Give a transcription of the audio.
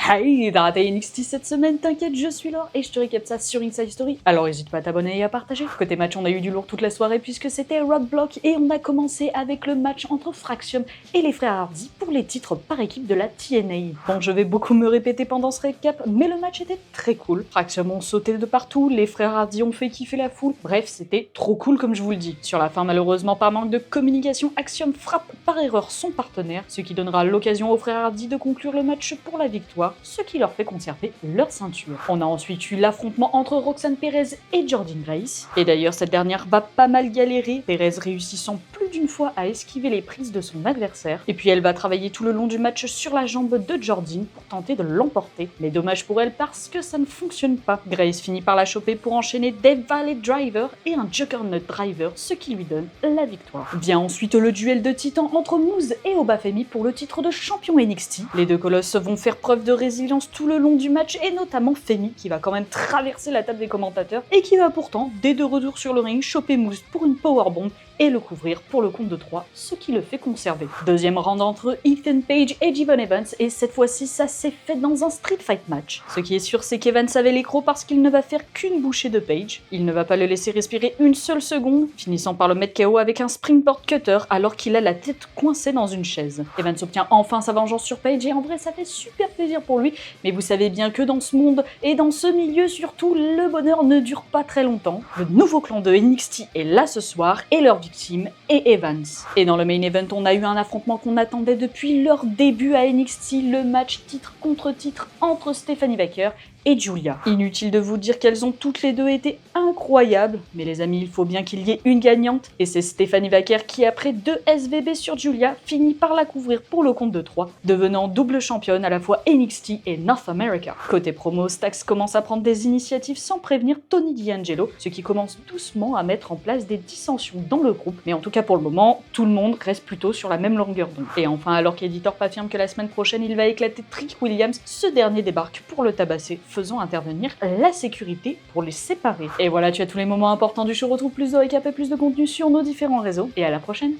Hey, t'as raté NXT cette semaine, t'inquiète, je suis là et je te récap ça sur Inside Story. Alors n'hésite pas à t'abonner et à partager. Côté match, on a eu du lourd toute la soirée puisque c'était Roadblock et on a commencé avec le match entre Fraxium et les frères Hardy pour les titres par équipe de la TNA. Bon, je vais beaucoup me répéter pendant ce récap, mais le match était très cool. Fraxium ont sauté de partout, les frères Hardy ont fait kiffer la foule. Bref, c'était trop cool comme je vous le dis. Sur la fin, malheureusement, par manque de communication, Axiom frappe par erreur son partenaire, ce qui donnera l'occasion aux frères Hardy de conclure le match pour la victoire, ce qui leur fait conserver leur ceinture. On a ensuite eu l'affrontement entre Roxanne Perez et Jordynne Grace. Et d'ailleurs, cette dernière va pas mal galérer, Perez réussissant plus d'une fois à esquiver les prises de son adversaire. Et puis elle va travailler tout le long du match sur la jambe de Jordynne pour tenter de l'emporter. Mais dommage pour elle parce que ça ne fonctionne pas. Grace finit par la choper pour enchaîner des Valet Driver et un Juggernaut Driver, ce qui lui donne la victoire. Vient ensuite le duel de titans entre Moose et Obafemi pour le titre de champion NXT. Les deux colosses vont faire preuve de résilience tout le long du match et notamment Femi qui va quand même traverser la table des commentateurs et qui va pourtant, dès de retour sur le ring, choper Moose pour une powerbomb et le couvrir pour le compte de 3, ce qui le fait conserver. Deuxième round entre Ethan Page et Jevon Evans, et cette fois-ci ça s'est fait dans un street fight match. Ce qui est sûr, c'est qu'Evans avait l'écro parce qu'il ne va faire qu'une bouchée de Page. Il ne va pas le laisser respirer une seule seconde, finissant par le mettre KO avec un springboard cutter alors qu'il a la tête coincée dans une chaise. Evans obtient enfin sa vengeance sur Page et en vrai ça fait super plaisir pour lui, mais vous savez bien que dans ce monde et dans ce milieu surtout, le bonheur ne dure pas très longtemps. Le nouveau clan de NXT est là ce soir et leur victime est Evans. Et dans le main event, on a eu un affrontement qu'on attendait depuis leur début à NXT, le match titre contre titre entre Stephanie Baker et Giulia. Inutile de vous dire qu'elles ont toutes les deux été incroyables, mais les amis, il faut bien qu'il y ait une gagnante, et c'est Stephanie Baker qui, après 2 SVB sur Giulia, finit par la couvrir pour le compte de 3, devenant double championne à la fois NXT et North America. Côté promo, Stax commence à prendre des initiatives sans prévenir Tony D'Angelo, ce qui commence doucement à mettre en place des dissensions dans le groupe, mais en tout cas pour le moment, tout le monde reste plutôt sur la même longueur d'onde. Et enfin, alors qu'Editorp affirme que la semaine prochaine, il va éclater Trick Williams, ce dernier débarque pour le tabasser, faisant intervenir la sécurité pour les séparer. Et voilà, tu as tous les moments importants du show. Retrouve plus de récap et plus de contenu sur nos différents réseaux. Et à la prochaine!